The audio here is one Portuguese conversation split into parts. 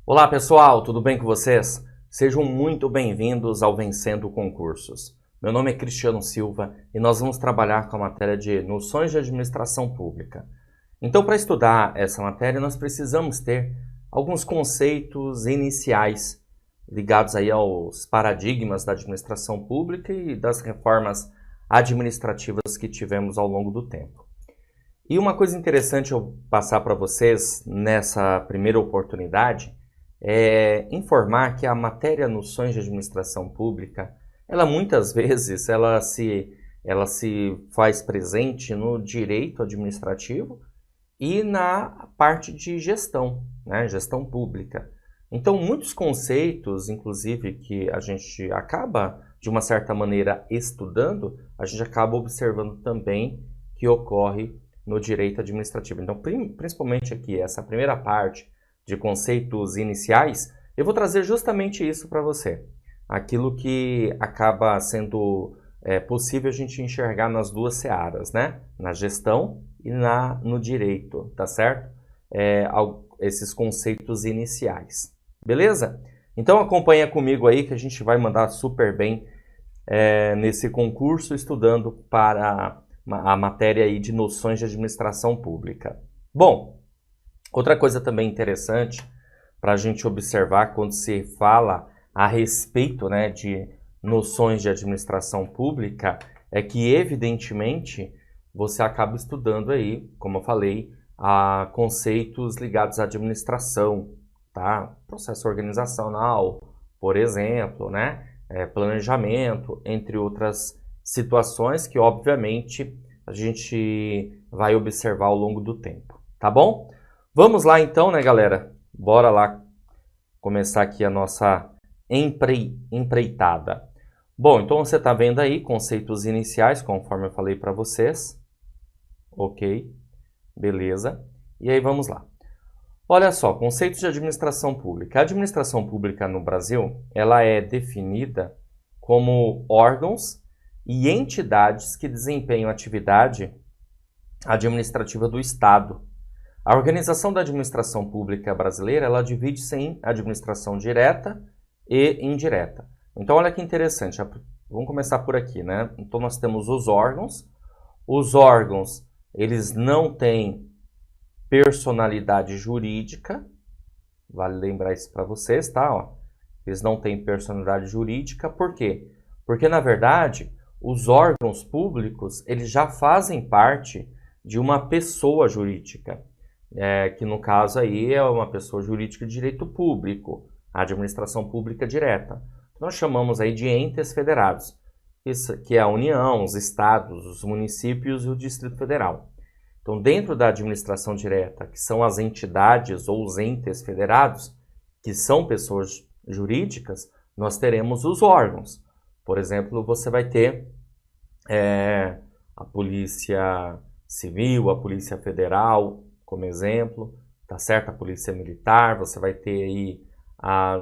Olá pessoal, tudo bem com vocês? Sejam muito bem-vindos ao Vencendo Concursos. Meu nome é Cristiano Silva e nós vamos trabalhar com a matéria de Noções de Administração Pública. Então, para estudar essa matéria, nós precisamos ter alguns conceitos iniciais ligados aí aos paradigmas da administração pública e das reformas administrativas que tivemos ao longo do tempo. E uma coisa interessante eu passar para vocês nessa primeira oportunidade é informar que a matéria Noções de Administração Pública, ela muitas vezes ela se faz presente no direito administrativo e na parte de gestão, né? Gestão pública. Então, muitos conceitos, inclusive, que a gente acaba, de uma certa maneira, estudando, a gente acaba observando também que ocorre no direito administrativo. Então, principalmente aqui, essa primeira parte de conceitos iniciais, eu vou trazer justamente isso para você. Aquilo que acaba sendo possível a gente enxergar nas duas searas, né? Na gestão e no direito, tá certo? Esses conceitos iniciais. Beleza? Então acompanha comigo aí que a gente vai mandar super bem nesse concurso estudando para a matéria aí de Noções de Administração Pública. Bom, outra coisa também interessante para a gente observar quando se fala a respeito, né, de noções de administração pública é que, evidentemente, você acaba estudando aí, como eu falei, conceitos ligados à administração, tá? Processo organizacional, por exemplo, né? Planejamento, entre outras situações que, obviamente, a gente vai observar ao longo do tempo, tá bom? Vamos lá então, né, galera? Bora lá começar aqui a nossa empreitada. Bom, então você está vendo aí conceitos iniciais, conforme eu falei para vocês. Ok, beleza. E aí vamos lá. Olha só, conceitos de administração pública. A administração pública no Brasil, ela é definida como órgãos e entidades que desempenham atividade administrativa do Estado. A organização da administração pública brasileira, ela divide-se em administração direta e indireta. Então, olha que interessante. Vamos começar por aqui, né? Então, nós temos os órgãos. Os órgãos, eles não têm personalidade jurídica. Vale lembrar isso para vocês, tá? Ó, eles não têm personalidade jurídica. Por quê? Porque, na verdade, os órgãos públicos, eles já fazem parte de uma pessoa jurídica. Que no caso aí é uma pessoa jurídica de direito público, a administração pública direta. Nós chamamos aí de entes federados, que é a União, os estados, os municípios e o Distrito Federal. Então, dentro da administração direta, que são as entidades ou os entes federados, que são pessoas jurídicas, nós teremos os órgãos. Por exemplo, você vai ter a Polícia Civil, a Polícia Federal, como exemplo, tá certo? A Polícia Militar, você vai ter aí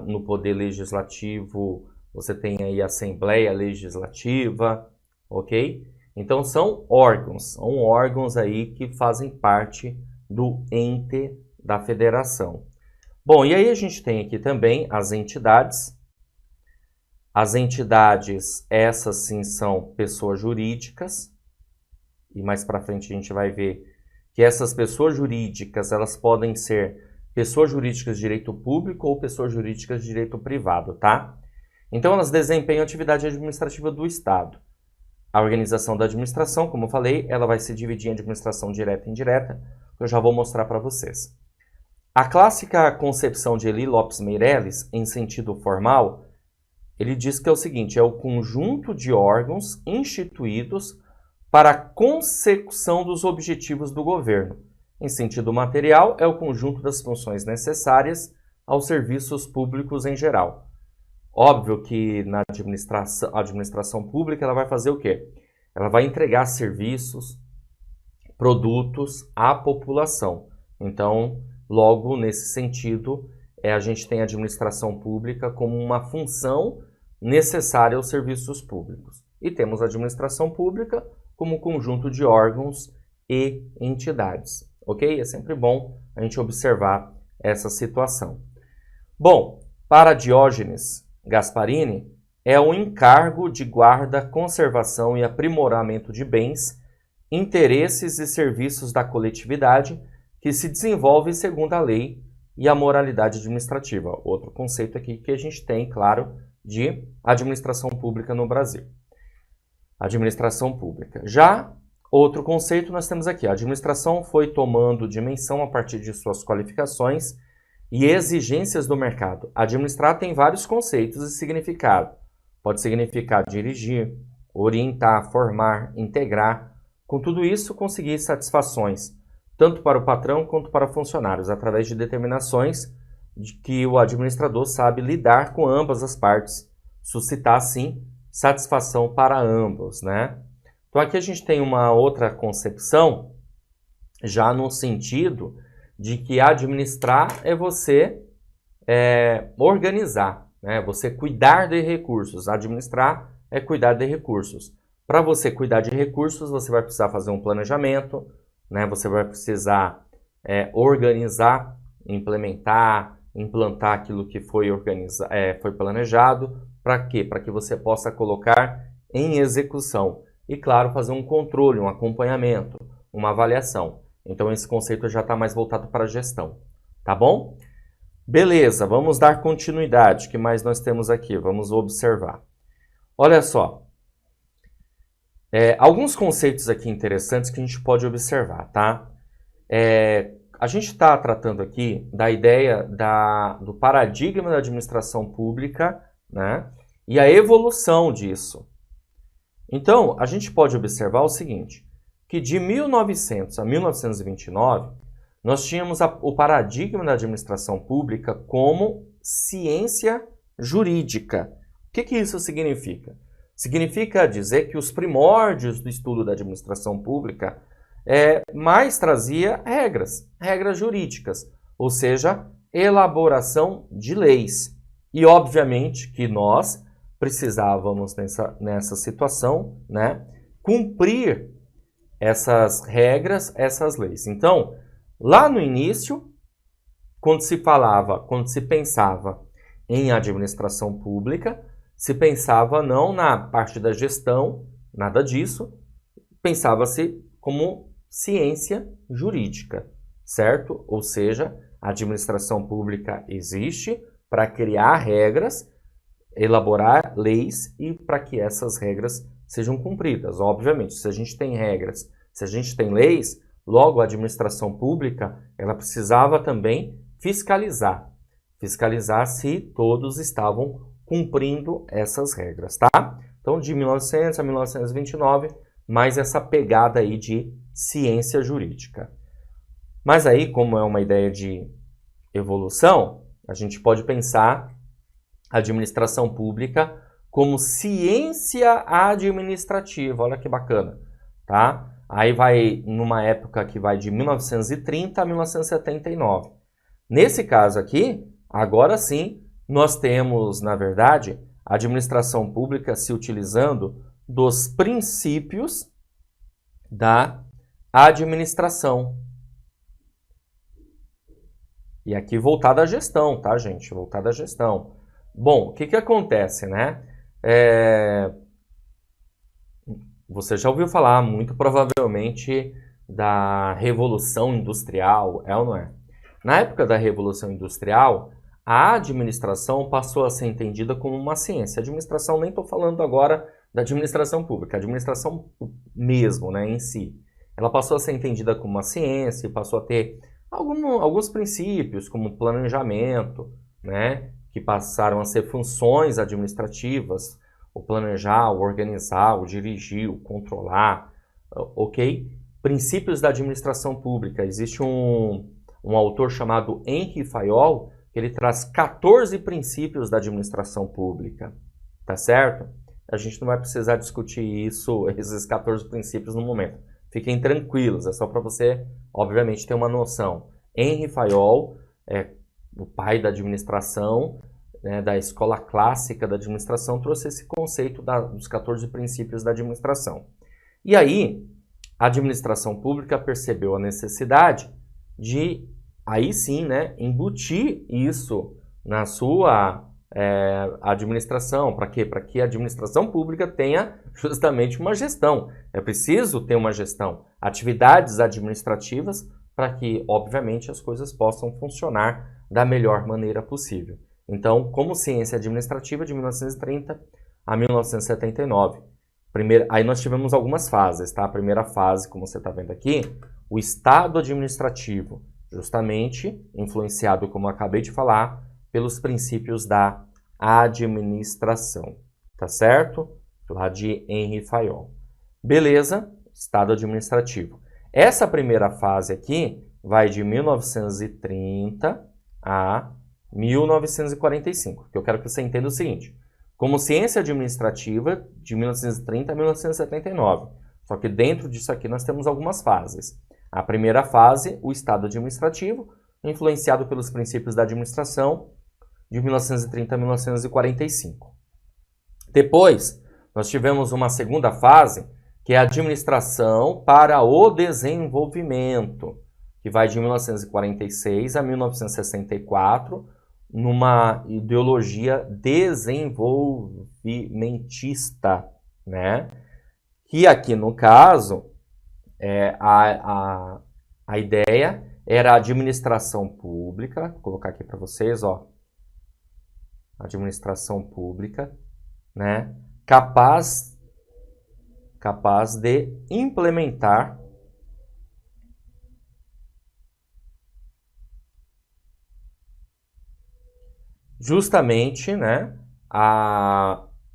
no Poder Legislativo, você tem aí a Assembleia Legislativa, ok? Então são órgãos aí que fazem parte do ente da federação. Bom, e aí a gente tem aqui também as entidades. As entidades, essas sim são pessoas jurídicas, e mais para frente a gente vai ver que essas pessoas jurídicas, elas podem ser pessoas jurídicas de direito público ou pessoas jurídicas de direito privado, tá? Então, elas desempenham atividade administrativa do Estado. A organização da administração, como eu falei, ela vai se dividir em administração direta e indireta, que eu já vou mostrar para vocês. A clássica concepção de Eli Lopes Meireles, em sentido formal, ele diz que é o seguinte, é o conjunto de órgãos instituídos para a consecução dos objetivos do governo. Em sentido material, é o conjunto das funções necessárias aos serviços públicos em geral. Óbvio que na administração pública ela vai fazer o quê? Ela vai entregar serviços, produtos à população. Então, logo nesse sentido, a gente tem a administração pública como uma função necessária aos serviços públicos. E temos a administração pública como conjunto de órgãos e entidades, ok? É sempre bom a gente observar essa situação. Bom, para Diógenes Gasparini, é o encargo de guarda, conservação e aprimoramento de bens, interesses e serviços da coletividade que se desenvolve segundo a lei e a moralidade administrativa. Outro conceito aqui que a gente tem, claro, de administração pública no Brasil. Administração pública. Já outro conceito nós temos aqui. A administração foi tomando dimensão a partir de suas qualificações e exigências do mercado. Administrar tem vários conceitos e significado. Pode significar dirigir, orientar, formar, integrar. Com tudo isso, conseguir satisfações, tanto para o patrão quanto para funcionários, através de determinações de que o administrador sabe lidar com ambas as partes, suscitar, assim, satisfação para ambos, né? Então, aqui a gente tem uma outra concepção, já no sentido de que administrar é você organizar, né? Você cuidar de recursos. Administrar é cuidar de recursos. Para você cuidar de recursos, você vai precisar fazer um planejamento, né? Você vai precisar organizar, implantar aquilo que foi planejado. Para quê? Para que você possa colocar em execução. E, claro, fazer um controle, um acompanhamento, uma avaliação. Então, esse conceito já está mais voltado para a gestão. Tá bom? Beleza, vamos dar continuidade. O que mais nós temos aqui? Vamos observar. Olha só. Alguns conceitos aqui interessantes que a gente pode observar, tá? A gente está tratando aqui da ideia do paradigma da administração pública, né? E a evolução disso. Então, a gente pode observar o seguinte, que de 1900 a 1929, nós tínhamos o paradigma da administração pública como ciência jurídica. O que isso significa? Significa dizer que os primórdios do estudo da administração pública mais trazia regras jurídicas, ou seja, elaboração de leis. E, obviamente, que nós precisávamos, nessa situação, né, cumprir essas regras, essas leis. Então, lá no início, quando se pensava em administração pública, se pensava não na parte da gestão, nada disso, pensava-se como ciência jurídica, certo? Ou seja, a administração pública existe para criar regras, elaborar leis e para que essas regras sejam cumpridas. Obviamente, se a gente tem regras, se a gente tem leis, logo a administração pública, ela precisava também fiscalizar se todos estavam cumprindo essas regras, tá? Então, de 1900 a 1929, mais essa pegada aí de ciência jurídica. Mas aí, como é uma ideia de evolução, a gente pode pensar a administração pública como ciência administrativa. Olha que bacana, tá? Aí vai numa época que vai de 1930 a 1979. Nesse caso aqui, agora sim, nós temos, na verdade, a administração pública se utilizando dos princípios da administração. E aqui voltada à gestão, tá, gente? Voltada à gestão. Bom, o que acontece, né? Você já ouviu falar, muito provavelmente, da Revolução Industrial, é ou não é? Na época da Revolução Industrial, a administração passou a ser entendida como uma ciência. A administração, nem estou falando agora da administração pública, a administração mesmo, né, em si. Ela passou a ser entendida como uma ciência, passou a ter alguns princípios, como planejamento, né, que passaram a ser funções administrativas, o planejar, o organizar, o dirigir, o controlar, ok? Princípios da administração pública. Existe um autor chamado Henri Fayol, que ele traz 14 princípios da administração pública, tá certo? A gente não vai precisar discutir esses 14 princípios no momento. Fiquem tranquilos, é só para você, obviamente, ter uma noção. Henri Fayol é o pai da administração, né, da escola clássica da administração, trouxe esse conceito dos 14 princípios da administração. E aí, a administração pública percebeu a necessidade de, aí sim, né, embutir isso na sua administração. Para quê? Para que a administração pública tenha justamente uma gestão. É preciso ter uma gestão, atividades administrativas, para que, obviamente, as coisas possam funcionar da melhor maneira possível. Então, como ciência administrativa, de 1930 a 1979. Aí nós tivemos algumas fases, tá? A primeira fase, como você está vendo aqui, o Estado administrativo, justamente influenciado, como eu acabei de falar, pelos princípios da administração, tá certo? Lá de Henri Fayol. Beleza? Estado administrativo. Essa primeira fase aqui vai de 1930 a 1945, que eu quero que você entenda o seguinte. Como ciência administrativa, de 1930 a 1979. Só que dentro disso aqui nós temos algumas fases. A primeira fase, o Estado administrativo, influenciado pelos princípios da administração, de 1930 a 1945. Depois, nós tivemos uma segunda fase, que é a administração para o desenvolvimento, que vai de 1946 a 1964, numa ideologia desenvolvimentista, né? Que aqui no caso, a ideia era a administração pública, vou colocar aqui para vocês, ó, administração pública, né? Capaz de implementar justamente, né,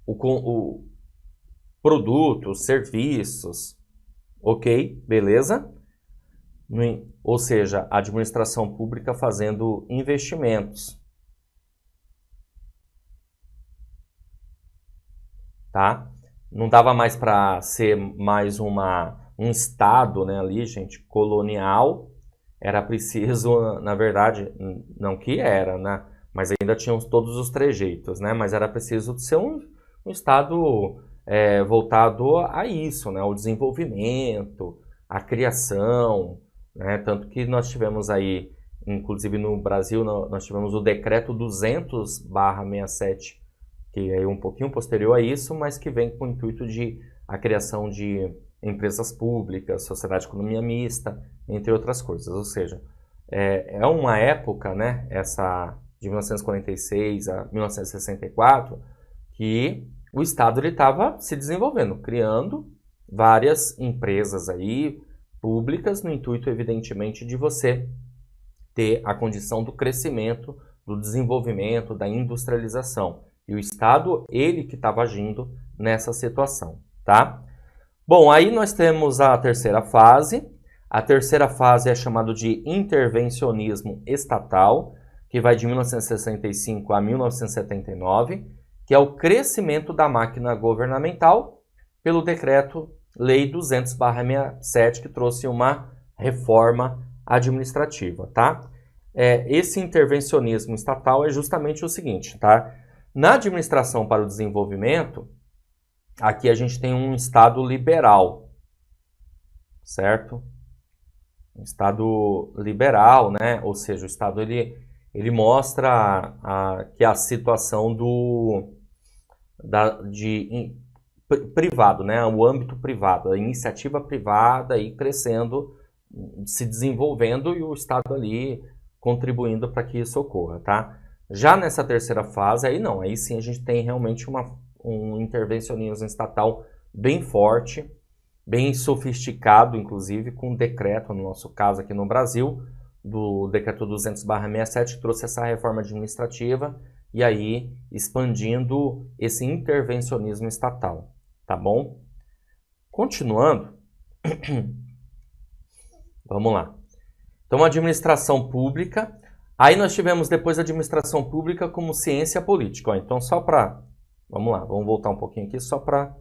o produto, serviços, ok? Beleza? Ou seja, a administração pública fazendo investimentos. Tá? Não dava mais para ser mais um Estado, né, ali, gente, colonial. Era preciso, na verdade, não que era, né? Mas ainda tinham todos os trejeitos, né? Mas era preciso ser um Estado voltado a isso, né? O desenvolvimento, a criação, né? Tanto que nós tivemos aí, inclusive no Brasil, nós tivemos o Decreto 200/67, que é um pouquinho posterior a isso, mas que vem com o intuito de a criação de empresas públicas, sociedade de economia mista, entre outras coisas. Ou seja, é uma época, né? Essa de 1946 a 1964, que o Estado estava se desenvolvendo, criando várias empresas aí públicas, no intuito, evidentemente, de você ter a condição do crescimento, do desenvolvimento, da industrialização. E o Estado, ele que estava agindo nessa situação, tá? Bom, aí nós temos a terceira fase. A terceira fase é chamada de intervencionismo estatal, que vai de 1965 a 1979, que é o crescimento da máquina governamental pelo Decreto-Lei 200/67, que trouxe uma reforma administrativa, tá? Esse intervencionismo estatal é justamente o seguinte, tá? Na administração para o desenvolvimento, aqui a gente tem um Estado liberal, certo? Um Estado liberal, né? Ou seja, o Estado ele mostra que a situação privado, né? O âmbito privado, a iniciativa privada aí crescendo, se desenvolvendo e o Estado ali contribuindo para que isso ocorra, tá? Já nessa terceira fase, aí sim a gente tem realmente um intervencionismo estatal bem forte, bem sofisticado, inclusive com um decreto, no nosso caso aqui no Brasil, do Decreto 200/67, que trouxe essa reforma administrativa e aí expandindo esse intervencionismo estatal, tá bom? Continuando, vamos lá. Então, a administração pública, aí nós tivemos depois a administração pública como ciência política. Ó, então, só para, vamos lá, vamos voltar um pouquinho aqui, só para,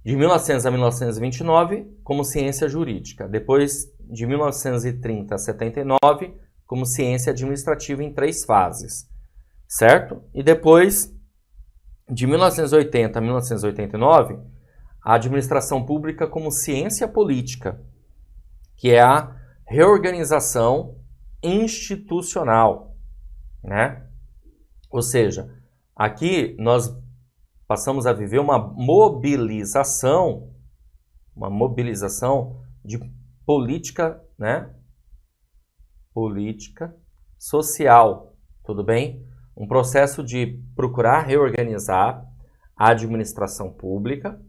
de 1900 a 1929 como ciência jurídica, depois de 1930 a 79 como ciência administrativa em 3 fases, certo? E depois, de 1980 a 1989, a administração pública como ciência política, que é a reorganização institucional, né? Ou seja, aqui nós passamos a viver uma mobilização de política, né? Política social, tudo bem? Um processo de procurar reorganizar a administração pública.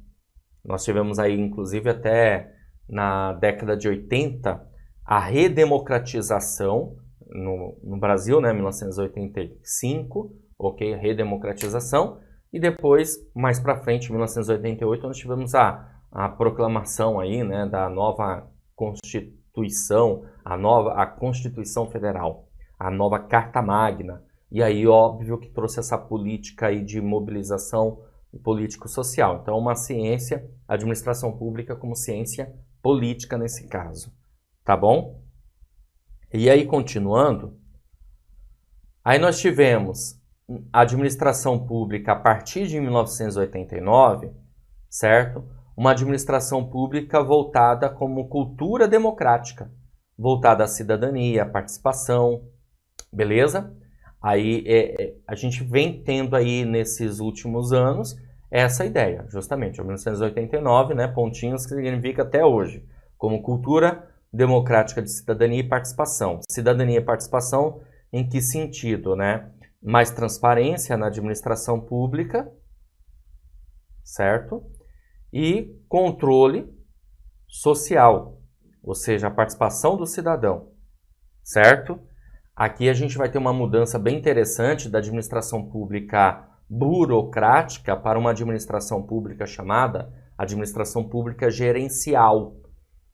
Nós tivemos aí, inclusive, até na década de 80, a redemocratização no Brasil, né, 1985, ok, redemocratização, e depois, mais para frente, em 1988, nós tivemos a proclamação aí, né, da nova Constituição, a Constituição Federal, a nova Carta Magna, e aí óbvio que trouxe essa política aí de mobilização político-social. Então, uma ciência, administração pública como ciência política nesse caso, tá bom? E aí, continuando, aí nós tivemos a administração pública a partir de 1989, certo? Uma administração pública voltada como cultura democrática, voltada à cidadania, à participação, beleza? Aí a gente vem tendo aí nesses últimos anos essa ideia, justamente, 1989, né, pontinhos que significa até hoje, como cultura democrática de cidadania e participação. Cidadania e participação em que sentido, né? Mais transparência na administração pública, certo? E controle social, ou seja, a participação do cidadão, certo? Aqui a gente vai ter uma mudança bem interessante da administração pública burocrática para uma administração pública chamada administração pública gerencial,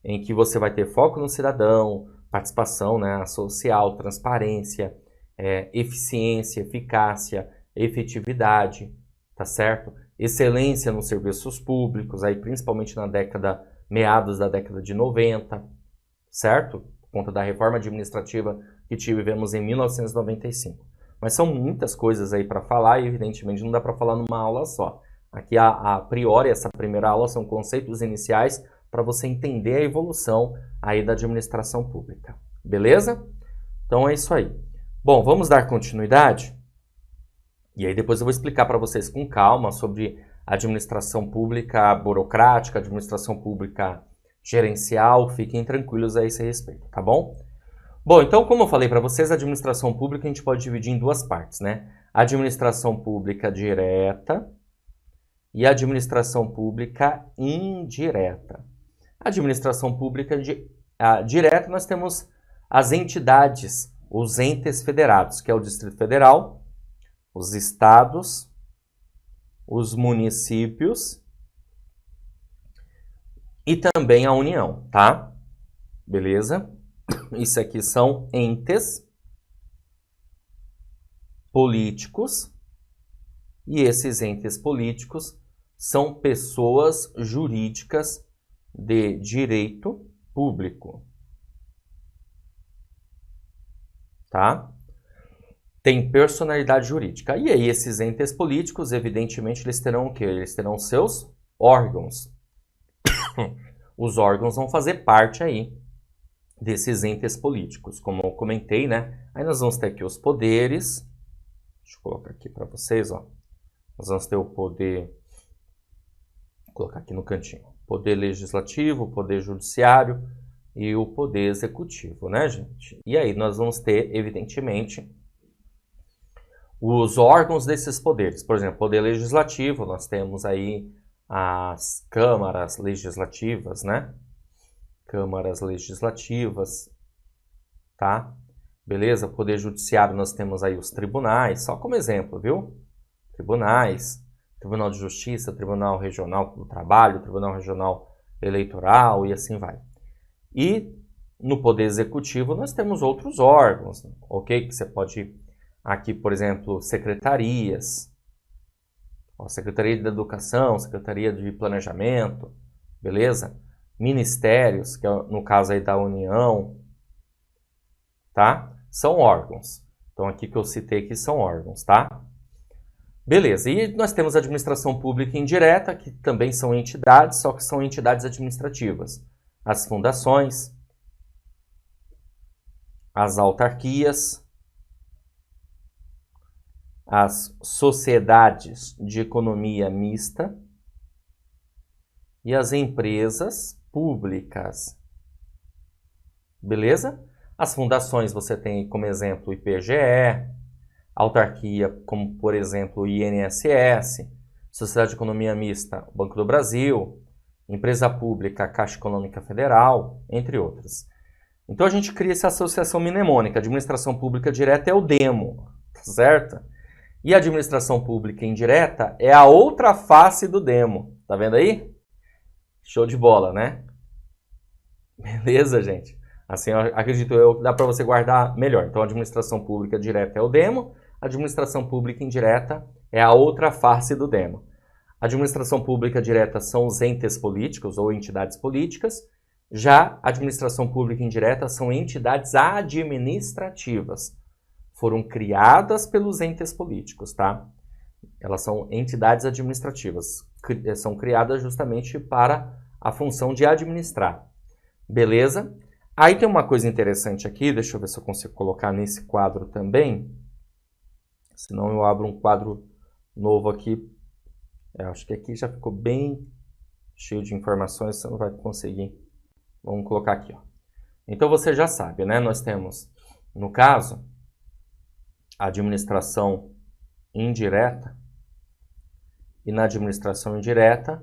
em que você vai ter foco no cidadão, participação, né, social, transparência, eficiência, eficácia, efetividade, tá certo? Excelência nos serviços públicos, aí principalmente meados da década de 90, certo? Por conta da reforma administrativa que tivemos em 1995. Mas são muitas coisas aí para falar e evidentemente não dá para falar numa aula só. Aqui a priori, essa primeira aula são conceitos iniciais para você entender a evolução aí da administração pública. Beleza? Então é isso aí. Bom, vamos dar continuidade? E aí depois eu vou explicar para vocês com calma sobre administração pública burocrática, administração pública gerencial. Fiquem tranquilos a esse respeito, tá bom? Bom, então como eu falei para vocês, a administração pública a gente pode dividir em duas partes, né? Administração pública direta e administração pública indireta. Administração pública direta, nós temos as entidades, os entes federados, que é o Distrito Federal, os estados, os municípios e também a União, tá? Beleza? Isso aqui são entes políticos e esses entes políticos são pessoas jurídicas de direito público, tá? Tem personalidade jurídica. E aí esses entes políticos, evidentemente, eles terão o quê? Eles terão seus órgãos. Os órgãos vão fazer parte aí desses entes políticos, como eu comentei, né? Aí nós vamos ter aqui os poderes. Deixa eu colocar aqui para vocês, ó. Nós vamos ter o poder, vou colocar aqui no cantinho, poder legislativo, poder judiciário e o poder executivo, né, gente? E aí nós vamos ter, evidentemente, os órgãos desses poderes. Por exemplo, poder legislativo, nós temos aí as câmaras legislativas, né? Câmaras legislativas, tá? Beleza? Poder judiciário, nós temos aí os tribunais, só como exemplo, viu? Tribunais, Tribunal de Justiça, Tribunal Regional do Trabalho, Tribunal Regional Eleitoral e assim vai. E no Poder Executivo nós temos outros órgãos, ok? Que você pode, aqui, por exemplo, secretarias, ó, Secretaria de Educação, Secretaria de Planejamento, beleza? Ministérios, que é no caso aí da União, tá? São órgãos. Então aqui que eu citei aqui são órgãos, tá? Beleza, e nós temos a administração pública indireta, que também são entidades, só que são entidades administrativas. As fundações, as autarquias, as sociedades de economia mista e as empresas públicas. Beleza? As fundações você tem como exemplo o IPGE, autarquia como, por exemplo, o INSS, Sociedade de Economia Mista, o Banco do Brasil, empresa pública, a Caixa Econômica Federal, entre outras. Então a gente cria essa associação mnemônica, administração pública direta é o demo, tá certo? E a administração pública indireta é a outra face do demo, tá vendo aí? Show de bola, né? Beleza, gente? Assim, acredito eu, dá para você guardar melhor. Então, a administração pública direta é o demo, a administração pública indireta é a outra face do demo. A administração pública direta são os entes políticos ou entidades políticas, já a administração pública indireta são entidades administrativas. Foram criadas pelos entes políticos, tá? Elas são entidades administrativas, são criadas justamente para a função de administrar. Beleza? Aí tem uma coisa interessante aqui, deixa eu ver se eu consigo colocar nesse quadro também. Senão eu abro um quadro novo aqui. Acho que aqui já ficou bem cheio de informações, você não vai conseguir. Vamos colocar aqui, ó. Então você já sabe, né? Nós temos, no caso, a administração indireta. E na administração indireta,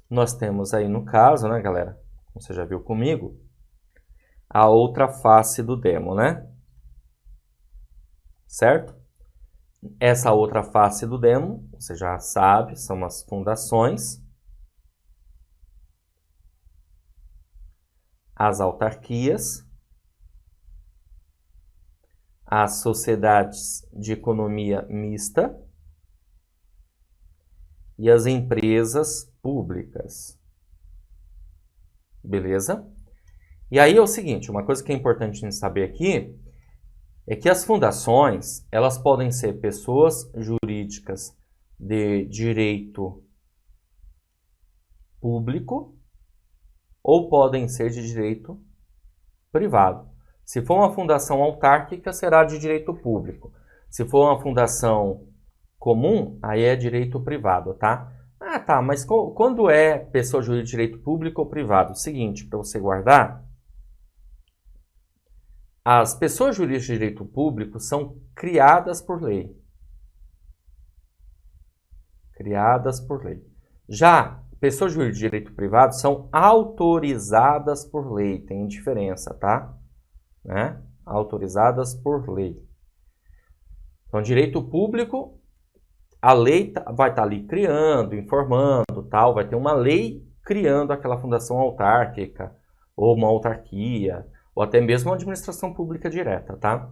nós temos aí no caso, né, galera? Como você já viu comigo, a outra face do demo, né? Certo? Essa outra face do demo, você já sabe, são as fundações, as autarquias, as sociedades de economia mista e as empresas públicas. Beleza? E aí é o seguinte, uma coisa que é importante a gente saber aqui é que as fundações, elas podem ser pessoas jurídicas de direito público ou podem ser de direito privado. Se for uma fundação autárquica, será de direito público. Se for uma fundação comum, aí é direito privado, tá? Ah, tá, mas quando é pessoa jurídica de direito público ou privado? Seguinte, para você guardar, as pessoas jurídicas de direito público são criadas por lei. Criadas por lei. Já pessoas jurídicas de direito privado são autorizadas por lei. Tem diferença, tá? Né? Autorizadas por lei. Então, direito público, a lei vai estar ali criando, informando, tal. Vai ter uma lei criando aquela fundação autárquica ou uma autarquia, ou até mesmo uma administração pública direta, tá?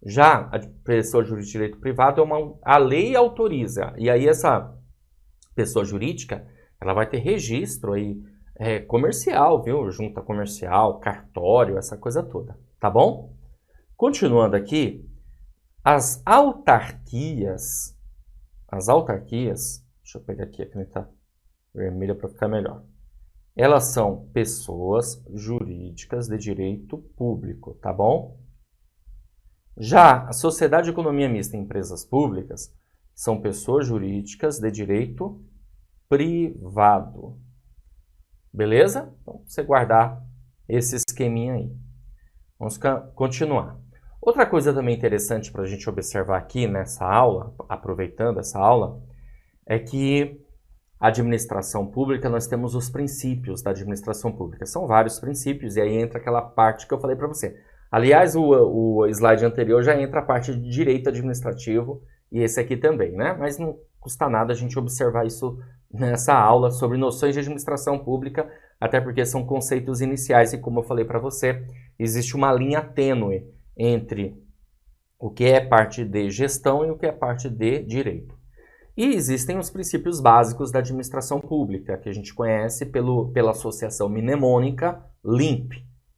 Já a pessoa jurídica de direito privado, a lei autoriza. E aí essa pessoa jurídica, ela vai ter registro aí, comercial, viu? Junta comercial, cartório, essa coisa toda, tá bom? Continuando aqui, as autarquias, deixa eu pegar aqui a caneta vermelha para ficar melhor. Elas são pessoas jurídicas de direito público, tá bom? Já a Sociedade de Economia Mista e Empresas Públicas são pessoas jurídicas de direito privado. Beleza? Então, você guardar esse esqueminha aí. Vamos continuar. Outra coisa também interessante para a gente observar aqui nessa aula, aproveitando essa aula, é que a administração pública, nós temos os princípios da administração pública. São vários princípios, e aí entra aquela parte que eu falei para você. Aliás, o slide anterior já entra a parte de direito administrativo, e esse aqui também, né? Mas não custa nada a gente observar isso nessa aula sobre noções de administração pública, até porque são conceitos iniciais, e como eu falei para você, existe uma linha tênue entre o que é parte de gestão e o que é parte de direito. E existem os princípios básicos da administração pública, que a gente conhece pela associação mnemônica LIMP.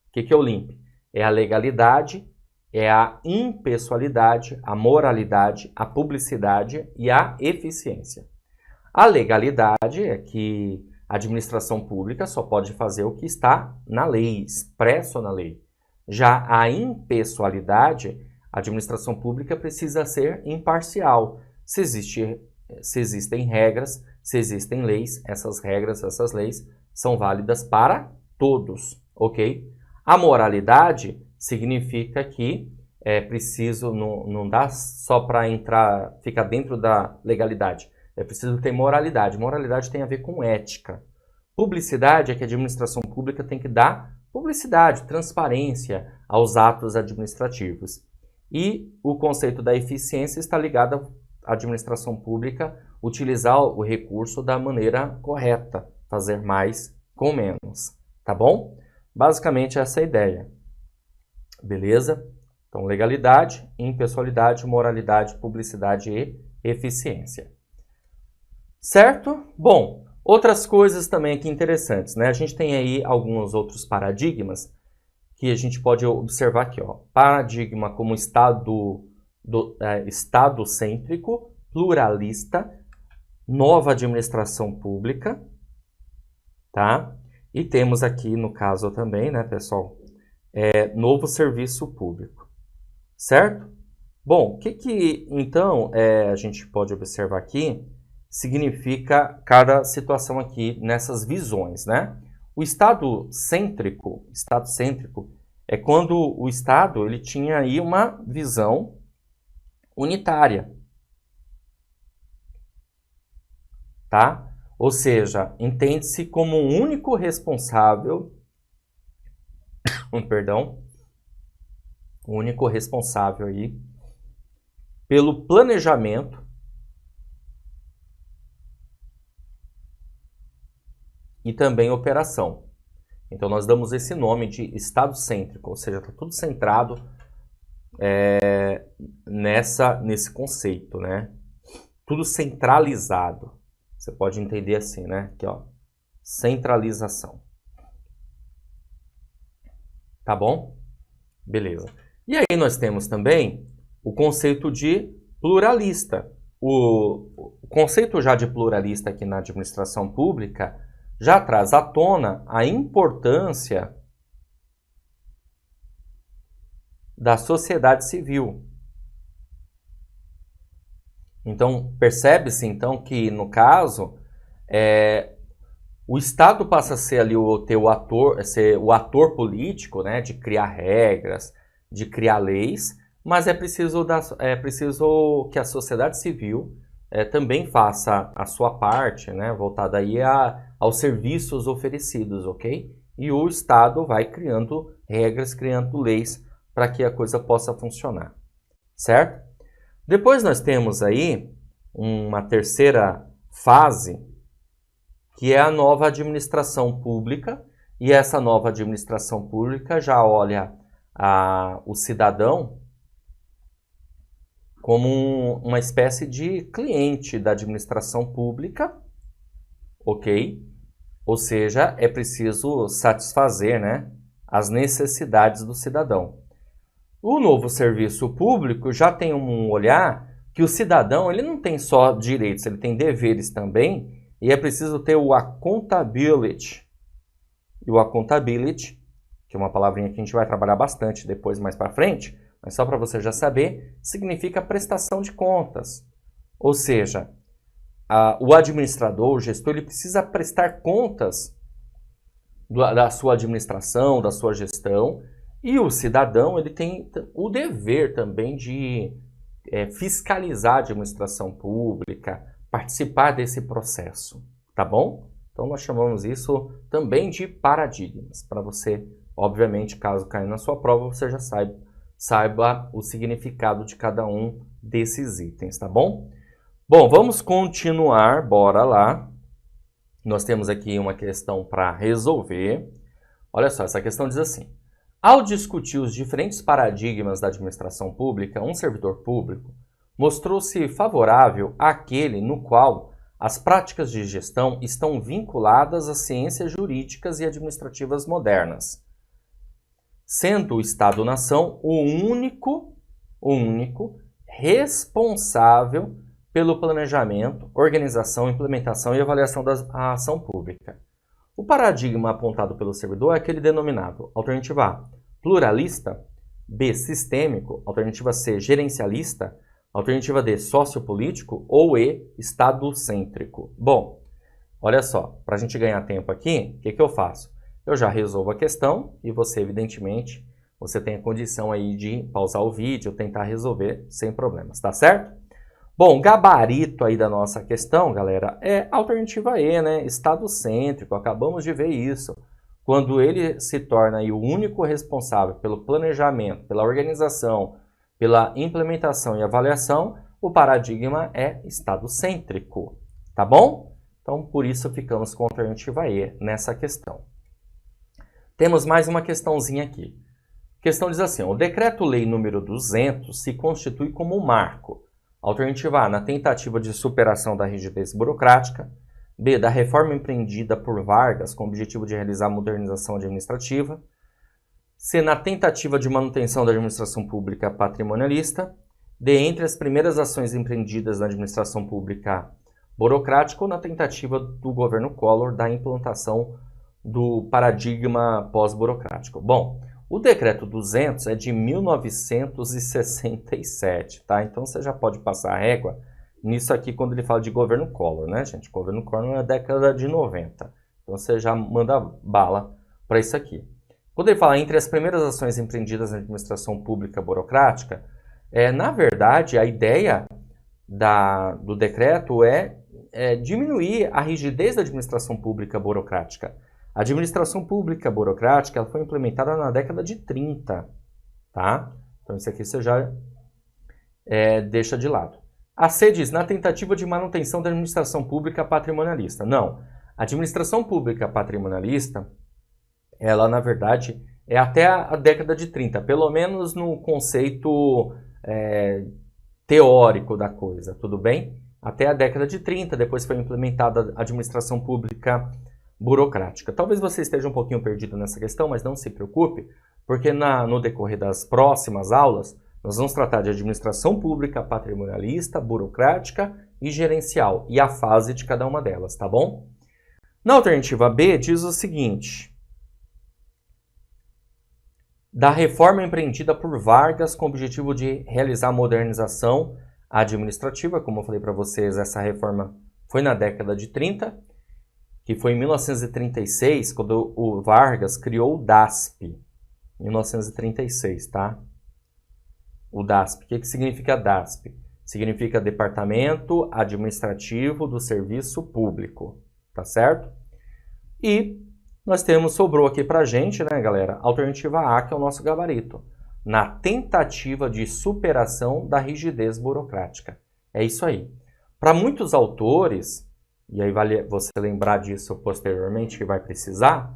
O que é o LIMP? É a legalidade, é a impessoalidade, a moralidade, a publicidade e a eficiência. A legalidade é que a administração pública só pode fazer o que está na lei, expresso na lei. Já a impessoalidade, a administração pública precisa ser imparcial. se existem regras, se existem leis, essas regras, essas leis são válidas para todos, ok? A moralidade significa que é preciso, não dá só para entrar, ficar dentro da legalidade, é preciso ter moralidade. Moralidade tem a ver com ética. Publicidade é que a administração pública tem que dar publicidade, transparência aos atos administrativos. E o conceito da eficiência está ligado à administração pública utilizar o recurso da maneira correta, fazer mais com menos, tá bom? Basicamente essa é a ideia, beleza? Então, legalidade, impessoalidade, moralidade, publicidade e eficiência. Certo? Bom, outras coisas também aqui interessantes, né? A gente tem aí alguns outros paradigmas que a gente pode observar aqui, ó. Paradigma como Estado cêntrico, pluralista, nova administração pública, tá? E temos aqui, no caso também, né, pessoal, novo serviço público, certo? Bom, o que então a gente pode observar aqui significa cada situação aqui nessas visões, né? O Estado cêntrico é quando o Estado ele tinha aí uma visão unitária, tá? Ou seja, entende-se como um único responsável, único responsável aí pelo planejamento e também operação. Então nós damos esse nome de Estado cêntrico, ou seja, está tudo centrado nesse conceito, né? Tudo centralizado. Você pode entender assim, né? Aqui, ó, centralização. Tá bom? Beleza. E aí nós temos também o conceito de pluralista. O conceito já de pluralista aqui na administração pública já traz à tona a importância da sociedade civil. Então, percebe-se então que, no caso, o Estado passa a ser ali ser o ator político, né, de criar regras, de criar leis, mas é preciso que a sociedade civil também faça a sua parte, né, voltada aí aos serviços oferecidos, ok? E o Estado vai criando regras, criando leis para que a coisa possa funcionar, certo? Depois nós temos aí uma terceira fase, que é a nova administração pública, e essa nova administração pública já olha o cidadão como uma espécie de cliente da administração pública, ok? Ou seja, é preciso satisfazer, né, as necessidades do cidadão. O novo serviço público já tem um olhar que o cidadão ele não tem só direitos, ele tem deveres também, e é preciso ter o accountability. E o accountability, que é uma palavrinha que a gente vai trabalhar bastante depois mais para frente, mas só para você já saber, significa prestação de contas. Ou seja, o administrador, o gestor, ele precisa prestar contas da sua administração, da sua gestão, e o cidadão ele tem o dever também de fiscalizar a administração pública, participar desse processo, tá bom? Então nós chamamos isso também de paradigmas, para você, obviamente, caso caia na sua prova, você já saiba o significado de cada um desses itens, tá bom? Bom, vamos continuar, bora lá. Nós temos aqui uma questão para resolver. Olha só, essa questão diz assim: ao discutir os diferentes paradigmas da administração pública, um servidor público mostrou-se favorável àquele no qual as práticas de gestão estão vinculadas às ciências jurídicas e administrativas modernas, sendo o Estado-nação o único responsável pelo planejamento, organização, implementação e avaliação da ação pública. O paradigma apontado pelo servidor é aquele denominado alternativa A, pluralista, B, sistêmico, alternativa C, gerencialista, Alternativa D, sociopolítico ou E, estadocêntrico. Bom, olha só, para a gente ganhar tempo aqui, o que eu faço? Eu já resolvo a questão e você, evidentemente, você tem a condição aí de pausar o vídeo, tentar resolver sem problemas, tá certo? Bom, o gabarito aí da nossa questão, galera, é a alternativa E, né? Estadocêntrico, acabamos de ver isso. Quando ele se torna aí o único responsável pelo planejamento, pela organização, pela implementação e avaliação, o paradigma é estadocêntrico, tá bom? Então, por isso ficamos com a alternativa E nessa questão. Temos mais uma questãozinha aqui. A questão diz assim, o Decreto-Lei número 200 se constitui como um marco. Alternativa A, na tentativa de superação da rigidez burocrática. B, da reforma empreendida por Vargas com o objetivo de realizar a modernização administrativa. C, na tentativa de manutenção da administração pública patrimonialista. D, entre as primeiras ações empreendidas na administração pública burocrática ou na tentativa do governo Collor da implantação do paradigma pós-burocrático. Bom, o decreto 200 é de 1967, tá? Então você já pode passar a régua nisso aqui quando ele fala de governo Collor, né, gente? Governo Collor é década de 90. Então você já manda bala para isso aqui. Quando ele fala entre as primeiras ações empreendidas na administração pública burocrática, na verdade, a ideia do decreto é diminuir a rigidez da administração pública burocrática. A administração pública burocrática ela foi implementada na década de 30, tá? Então isso aqui você já deixa de lado. A C diz, na tentativa de manutenção da administração pública patrimonialista. Não, a administração pública patrimonialista, ela na verdade é até a década de 30, pelo menos no conceito teórico da coisa, tudo bem? Até a década de 30, depois foi implementada a administração pública burocrática. Talvez você esteja um pouquinho perdido nessa questão, mas não se preocupe, porque no decorrer das próximas aulas, nós vamos tratar de administração pública patrimonialista, burocrática e gerencial, e a fase de cada uma delas, tá bom? Na alternativa B, diz o seguinte, da reforma empreendida por Vargas com o objetivo de realizar a modernização administrativa, como eu falei para vocês, essa reforma foi na década de 30, que foi em 1936, quando o Vargas criou o DASP. 1936, tá? O DASP. O que significa DASP? Significa Departamento Administrativo do Serviço Público, tá certo? E nós sobrou aqui pra gente, né, galera, a alternativa A, que é o nosso gabarito. Na tentativa de superação da rigidez burocrática. É isso aí. Para muitos autores, e aí vale você lembrar disso posteriormente, que vai precisar,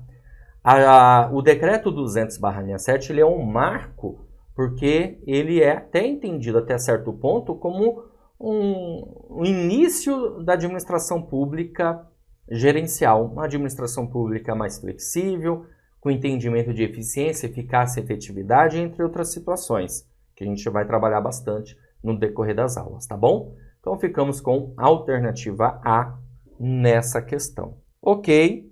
o decreto 200/67 ele é um marco, porque ele é até entendido até certo ponto como um início da administração pública gerencial, uma administração pública mais flexível, com entendimento de eficiência, eficácia e efetividade, entre outras situações, que a gente vai trabalhar bastante no decorrer das aulas, tá bom? Então ficamos com a alternativa A nessa questão. Ok,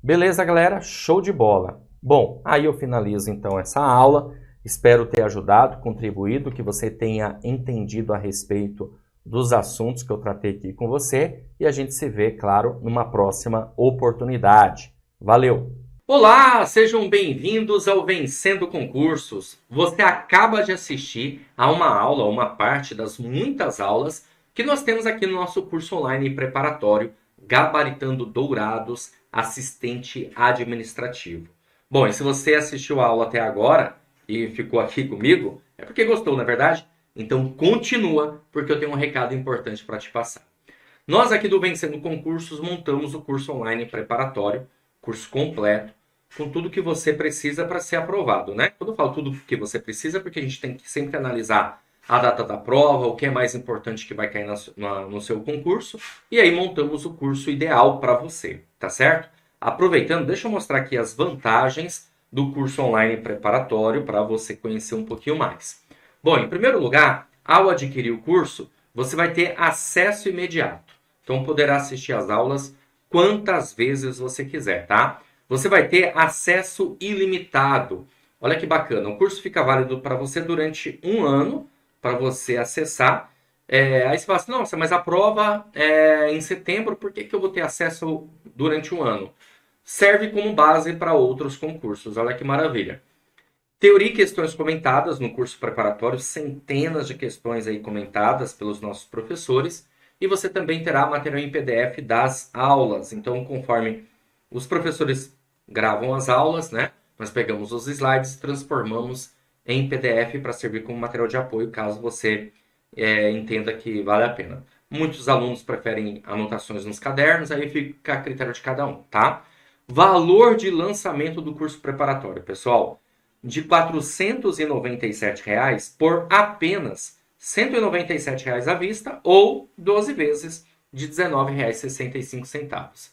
beleza, galera? Show de bola! Bom, aí eu finalizo então essa aula. Espero ter ajudado, contribuído, que você tenha entendido a respeito dos assuntos que eu tratei aqui com você e a gente se vê, claro, numa próxima oportunidade. Valeu! Olá, sejam bem-vindos ao Vencendo Concursos. Você acaba de assistir a uma aula, uma parte das muitas aulas que nós temos aqui no nosso curso online preparatório Gabaritando Dourados, Assistente Administrativo. Bom, e se você assistiu a aula até agora e ficou aqui comigo, é porque gostou, não é verdade? Então continua, porque eu tenho um recado importante para te passar. Nós aqui do Vencendo Concursos montamos o curso online preparatório, curso completo, com tudo que você precisa para ser aprovado, né? Quando eu falo tudo que você precisa, porque a gente tem que sempre analisar a data da prova, o que é mais importante que vai cair no seu concurso, e aí montamos o curso ideal para você, tá certo? Aproveitando, deixa eu mostrar aqui as vantagens do curso online preparatório para você conhecer um pouquinho mais. Bom, em primeiro lugar, ao adquirir o curso, você vai ter acesso imediato. Então poderá assistir às aulas quantas vezes você quiser, tá? Você vai ter acesso ilimitado. Olha que bacana, o curso fica válido para você durante um ano, para você acessar, Aí você fala assim, nossa, mas a prova é em setembro, por que que eu vou ter acesso durante um ano? Serve como base para outros concursos, olha que maravilha. Teoria e questões comentadas no curso preparatório, centenas de questões aí comentadas pelos nossos professores, e você também terá material em PDF das aulas. Então, conforme os professores gravam as aulas, né? Nós pegamos os slides, transformamos em PDF para servir como material de apoio, caso você entenda que vale a pena. Muitos alunos preferem anotações nos cadernos, aí fica a critério de cada um, tá? Valor de lançamento do curso preparatório, pessoal, de R$ 497 por apenas R$ 197 à vista ou 12 vezes de R$ 19,65.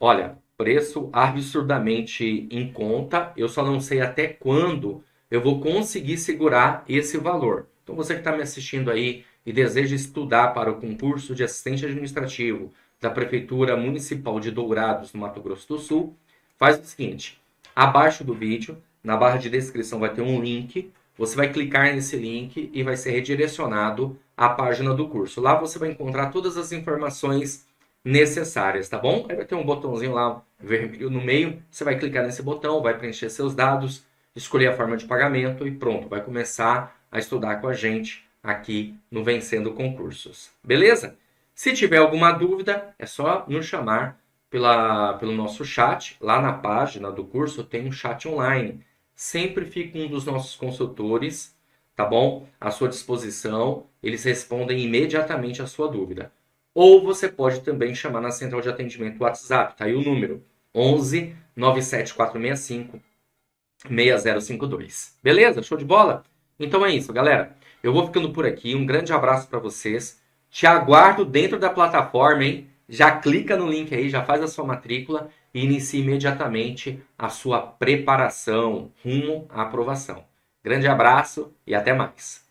Olha, preço absurdamente em conta. Eu só não sei até quando eu vou conseguir segurar esse valor. Então, você que está me assistindo aí e deseja estudar para o concurso de assistente administrativo da Prefeitura Municipal de Dourados, no Mato Grosso do Sul, faz o seguinte: abaixo do vídeo, na barra de descrição, vai ter um link. Você vai clicar nesse link e vai ser redirecionado à página do curso. Lá você vai encontrar todas as informações necessárias, tá bom? Aí vai ter um botãozinho lá vermelho no meio, você vai clicar nesse botão, vai preencher seus dados, escolher a forma de pagamento e pronto, vai começar a estudar com a gente aqui no Vencendo Concursos. Beleza? Se tiver alguma dúvida, é só nos chamar pelo nosso chat. Lá na página do curso tem um chat online. Sempre fica um dos nossos consultores, tá bom? À sua disposição. Eles respondem imediatamente a sua dúvida. Ou você pode também chamar na central de atendimento WhatsApp, tá aí o número 11 97465 6052. Beleza? Show de bola? Então é isso, galera. Eu vou ficando por aqui. Um grande abraço para vocês. Te aguardo dentro da plataforma, hein? Já clica no link aí, já faz a sua matrícula e inicie imediatamente a sua preparação rumo à aprovação. Grande abraço e até mais.